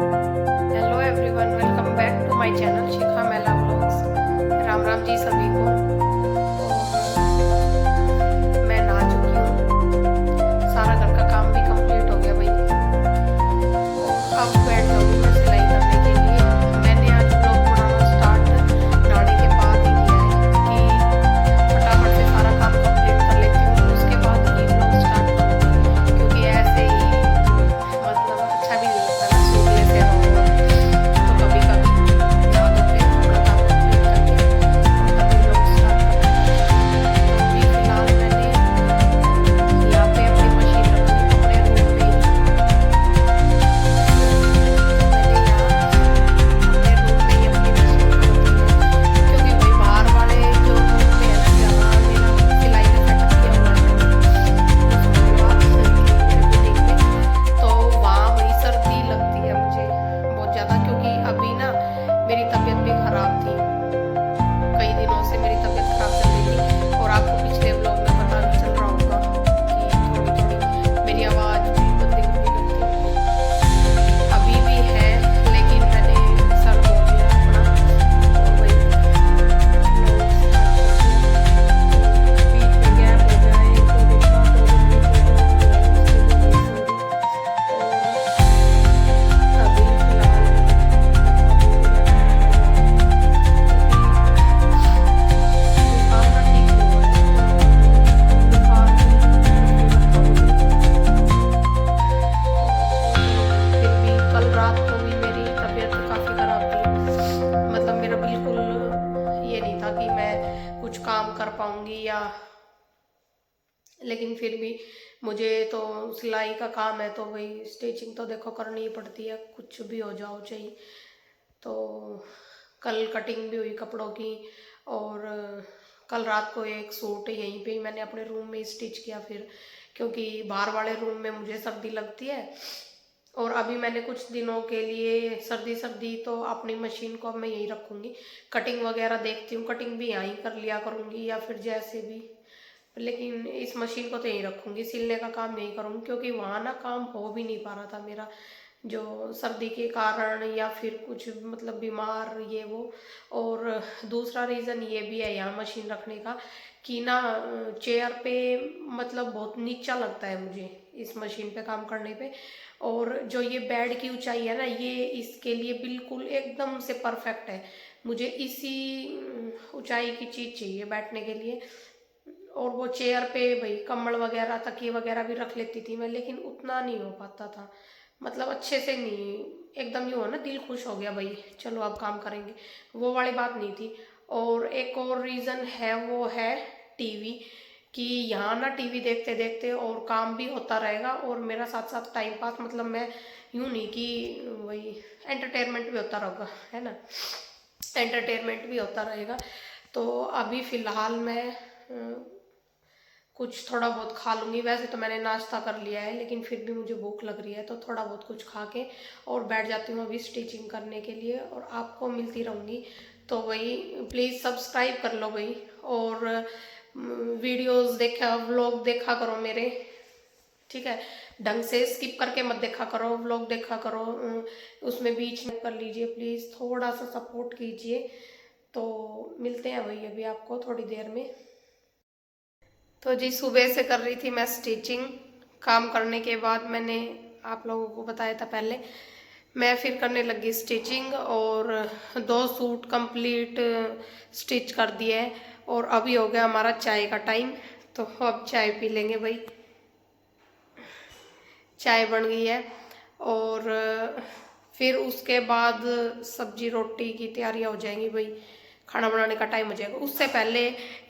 Hello everyone, welcome back to my channel Shikha Mela vlogs. Ram Ram ji सभी को। और मैं नहा चुकी हूँ, सारा घर का काम भी कंप्लीट हो गया भाई। और अब बैठ जाऊंगी मैं सिलाई करने के लिए। मैंने आज ब्लॉग बनाना स्टार्ट नहाने के बाद ही किया है कि फटाफट से सारा काम कंप्लीट कर लेती हूँ, उसके बाद ही ब्लॉग स्टार्ट करूँगी। क्योंकि ऐसे ही मतलब अच्छा भी नहीं लगता ना, सूखने से हो तो कभी कभी नहा धो के अपना काम कंप्लीट करके और तभी ब्लॉग स्टार्ट करूँगी। तो अभी फिलहाल मैंने यहाँ पे अपनी मशीन रखी है अपने रूम में ही। तो मैंने यहाँ अपने रूम में ही अपनी मशीन रखी है, क्योंकि भाई बाहर वाले जो रूम में है ना, जहाँ मेरा सिलाई का सेटअप किया हुआ है मेरे बुटीक में, तो वहाँ वही सर्दी लगती है मुझे बहुत ज़्यादा। क्योंकि अभी ना मेरी तबीयत भी ख़राब थी, कई दिनों से मेरी तबीयत ख़राब चल रही थी। और आपको पिछले व्लॉग में पता चल रहा होगा कि थोड़ी थोड़ी मेरी आवाज़ भी बंदी होने लगती है, अभी भी है, लेकिन मैंने सर धो लिया अपना और वही व्लॉग स्टार्ट कर दिया। बीच में गैप हो गया, एक दो दिन का, 2 दिन बीच में गैप हो गया, उसके लिए वही सॉरी। और अभी फिलहाल अभी मेरा बुखार का ठीक नहीं हुआ है, तो बुखार भी रखा मुझे। और फिर भी कल रात को भी मेरी तबीयत काफ़ी ख़राब थी। मतलब मेरा बिल्कुल ये नहीं था कि मैं कुछ काम कर पाऊँगी या, लेकिन फिर भी मुझे तो सिलाई का काम है तो भाई स्टिचिंग तो देखो करनी ही पड़ती है, कुछ भी हो जाओ चाहिए। तो कल कटिंग भी हुई कपड़ों की। और कल रात को एक सूट यहीं पे ही मैंने अपने रूम में स्टिच किया फिर, क्योंकि बाहर वाले रूम में मुझे सर्दी लगती है। और अभी मैंने कुछ दिनों के लिए सर्दी सर्दी तो अपनी मशीन को अब मैं यहीं रखूँगी। कटिंग वगैरह देखती हूँ, कटिंग भी यहीं कर लिया करूँगी या फिर जैसे भी, लेकिन इस मशीन को तो यहीं रखूँगी, सिलने का काम नहीं करूँगी। क्योंकि वहाँ ना काम हो भी नहीं पा रहा था मेरा, जो सर्दी के कारण या फिर कुछ मतलब बीमार ये वो। और दूसरा रीज़न ये भी है यहाँ मशीन रखने का कि ना चेयर पे मतलब बहुत नीचा लगता है मुझे इस मशीन पे काम करने पे। और जो ये बेड की ऊंचाई है ना, ये इसके लिए बिल्कुल एकदम से परफेक्ट है। मुझे इसी ऊंचाई की चीज़ चाहिए बैठने के लिए। और वो चेयर पे भाई कम्बल वगैरह तकिए वगैरह भी रख लेती थी मैं, लेकिन उतना नहीं हो पाता था, मतलब अच्छे से नहीं। एकदम यूँ हो ना, दिल खुश हो गया भाई चलो अब काम करेंगे, वो वाली बात नहीं थी। और एक और रीज़न है, वो है टीवी, कि यहाँ ना टीवी देखते देखते और काम भी होता रहेगा और मेरा साथ साथ टाइम पास, मतलब मैं यूँ नहीं कि वही एंटरटेनमेंट भी होता रहेगा, है ना, एंटरटेनमेंट भी होता रहेगा। तो अभी फ़िलहाल मैं कुछ थोड़ा बहुत खा लूँगी। वैसे तो मैंने नाश्ता कर लिया है, लेकिन फिर भी मुझे भूख लग रही है, तो थोड़ा बहुत कुछ खा के और बैठ जाती हूँ अभी स्टिचिंग करने के लिए, और आपको मिलती रहूँगी। तो वही प्लीज़ सब्सक्राइब कर लो भाई, और वीडियोस देखा, व्लॉग देखा करो मेरे, ठीक है, ढंग से स्किप करके मत देखा करो, व्लॉग देखा करो, उसमें बीच में कर लीजिए प्लीज़, थोड़ा सा सपोर्ट कीजिए। तो मिलते हैं भाई अभी आपको थोड़ी देर में। तो जी सुबह से कर रही थी मैं स्टिचिंग, काम करने के बाद मैंने आप लोगों को बताया था पहले, मैं फिर करने लगी स्टिचिंग, और 2 सूट कंप्लीट स्टिच कर दिए हैं। और अभी हो गया हमारा चाय का टाइम, तो अब चाय पी लेंगे भाई, चाय बन गई है। और फिर उसके बाद सब्जी रोटी की तैयारियां हो जाएंगी भाई, खाना बनाने का टाइम हो जाएगा। उससे पहले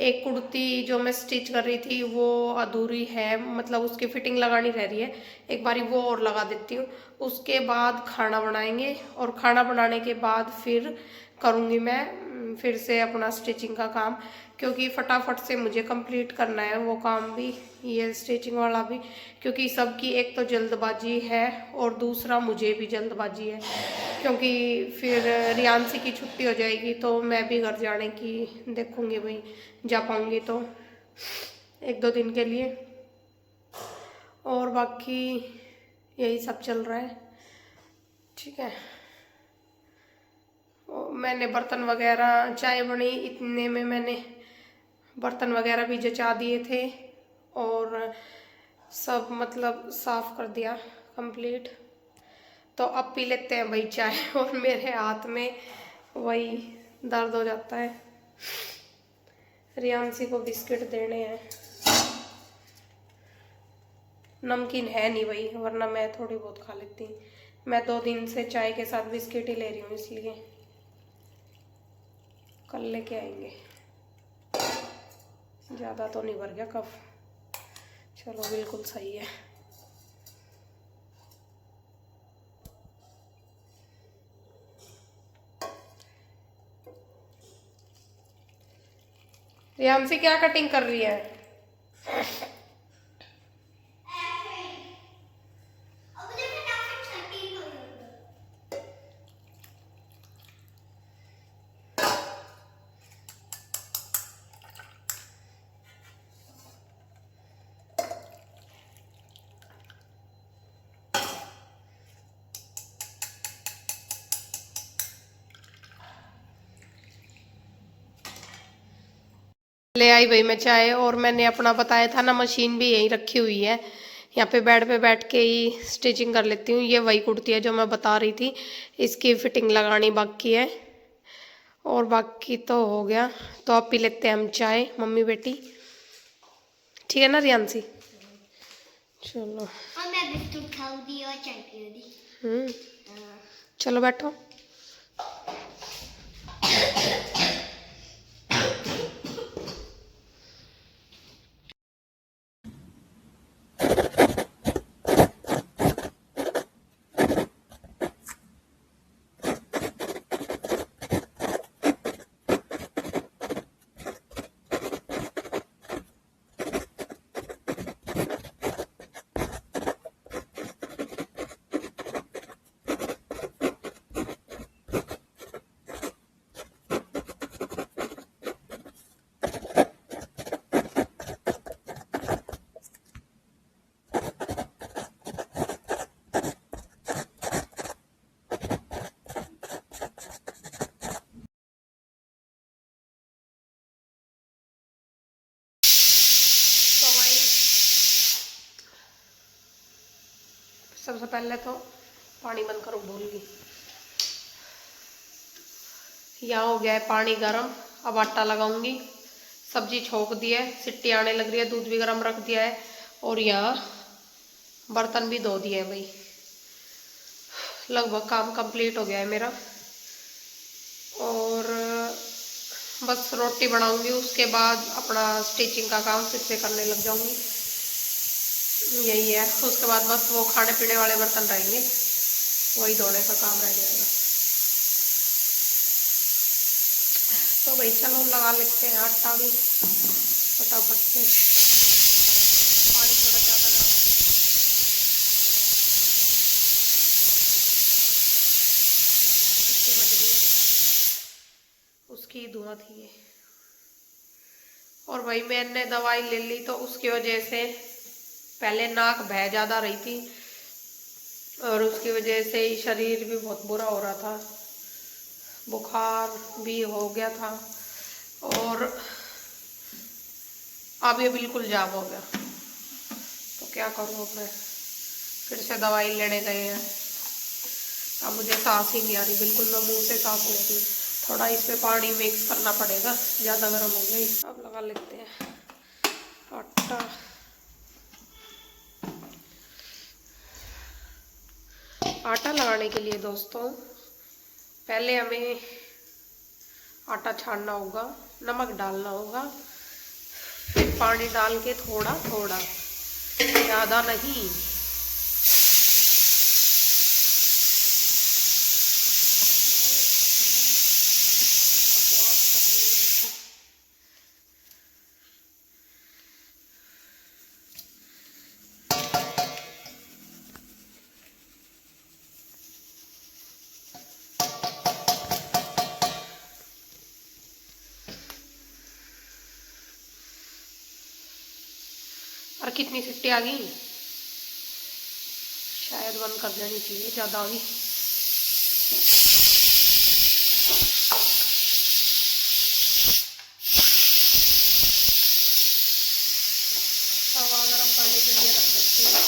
एक कुर्ती जो मैं स्टिच कर रही थी वो अधूरी है, मतलब उसकी फिटिंग लगानी रह रही है, एक बारी वो और लगा देती हूँ। उसके बाद खाना बनाएंगे, और खाना बनाने के बाद फिर करूँगी मैं फिर से अपना स्टिचिंग का काम, क्योंकि फटाफट से मुझे कंप्लीट करना है वो काम भी, ये स्टिचिंग वाला भी। क्योंकि सबकी एक तो जल्दबाजी है और दूसरा मुझे भी जल्दबाजी है, क्योंकि फिर रियांसी की छुट्टी हो जाएगी तो मैं भी घर जाने की देखूंगी भाई, जा पाऊंगी तो 1-2 दिन के लिए। और बाकी यही सब चल रहा है। ठीक है। मैंने बर्तन वगैरह, चाय बनी इतने में मैंने बर्तन वगैरह भी जचा दिए थे और सब मतलब साफ कर दिया कंप्लीट। तो अब पी लेते हैं भाई चाय। और मेरे हाथ में वही दर्द हो जाता है। रियांशी को बिस्किट देने हैं, नमकीन है नहीं भाई, वरना मैं थोड़ी बहुत खा लेती। मैं 2 दिन से चाय के साथ बिस्किट ही ले रही हूँ, इसलिए कल लेके आएंगे। ज़्यादा तो नहीं भर गया कफ, चलो बिल्कुल सही है। रियांशी क्या कटिंग कर रही है? ले आई भाई मैं चाय, और मैंने अपना बताया था ना, मशीन भी यहीं रखी हुई है। यहाँ पे बेड पे बैठ के ही स्टिचिंग कर लेती हूँ। ये वही कुर्ती है जो मैं बता रही थी, इसकी फिटिंग लगानी बाकी है और बाकी तो हो गया। तो अब पी लेते हैं हम चाय मम्मी बेटी, ठीक है ना रियांशी? चलो और मैं बिस्कुट खाऊंगी और चाय पीऊंगी। चलो बैठो। सबसे पहले तो पानी बंद करो, भूल गई। यहाँ हो गया है पानी गरम, अब आटा लगाऊंगी। सब्जी छोंक दी है, सिट्टी आने लग रही है, दूध भी गरम रख दिया है और यहाँ बर्तन भी धो दिए हैं भाई। लगभग काम कंप्लीट हो गया है मेरा, और बस रोटी बनाऊंगी, उसके बाद अपना स्टिचिंग का काम फिर से करने लग जाऊंगी। यही है, उसके बाद बस वो खाने पीने वाले बर्तन रहेंगे, वही धोने का काम रह जाएगा। तो भाई चलो लगा लेते हैं आटा भी फटाफट से। पानी थोड़ा ज़्यादा गर्म है, उसकी बज रही है, उसकी धुआं थी ये। और भाई मैंने दवाई ले ली तो उसकी वजह से पहले नाक बह ज़्यादा रही थी और उसकी वजह से ही शरीर भी बहुत बुरा हो रहा था, बुखार भी हो गया था और अब ये बिल्कुल जाम हो गया। तो क्या करूँ, अब मैं फिर से दवाई लेने गए हैं। अब मुझे सांस ही नहीं आ रही, बिल्कुल मैं मुंह से सांस लेती हूँ। थोड़ा इस पे पानी मिक्स करना पड़ेगा, ज़्यादा गर्म हो गई। अब लगा लेते हैं आटा। आटा लगाने के लिए दोस्तों पहले हमें आटा छानना होगा, नमक डालना होगा, फिर पानी डाल के थोड़ा थोड़ा, ज़्यादा नहीं। और कितनी सीटी आ गई, शायद बंद कर देनी चाहिए, ज़्यादा आ गई। तवा गरम करने के लिए रख देती हूँ।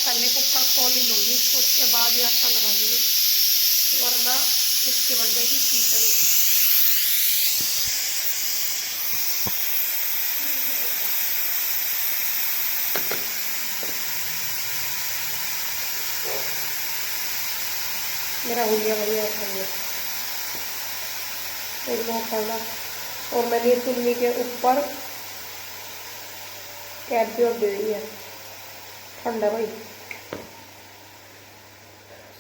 पहले कुकर खोल ही लूँगी, उसके बाद ही आटा लगाऊंगी, वरना इसकी बन जाएगी खिचड़ी। मेरा हुलिया भैया खाइए एक दो खाना। और मैंने चुन्नी के ऊपर कैप भी और दे दी है, ठंडा भाई।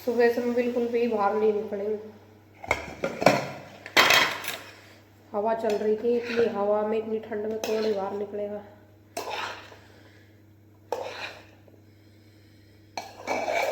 सुबह से मैं बिल्कुल भी बाहर नहीं निकली, हवा चल रही थी, इतनी हवा में इतनी ठंड में कौन ही बाहर निकलेगा।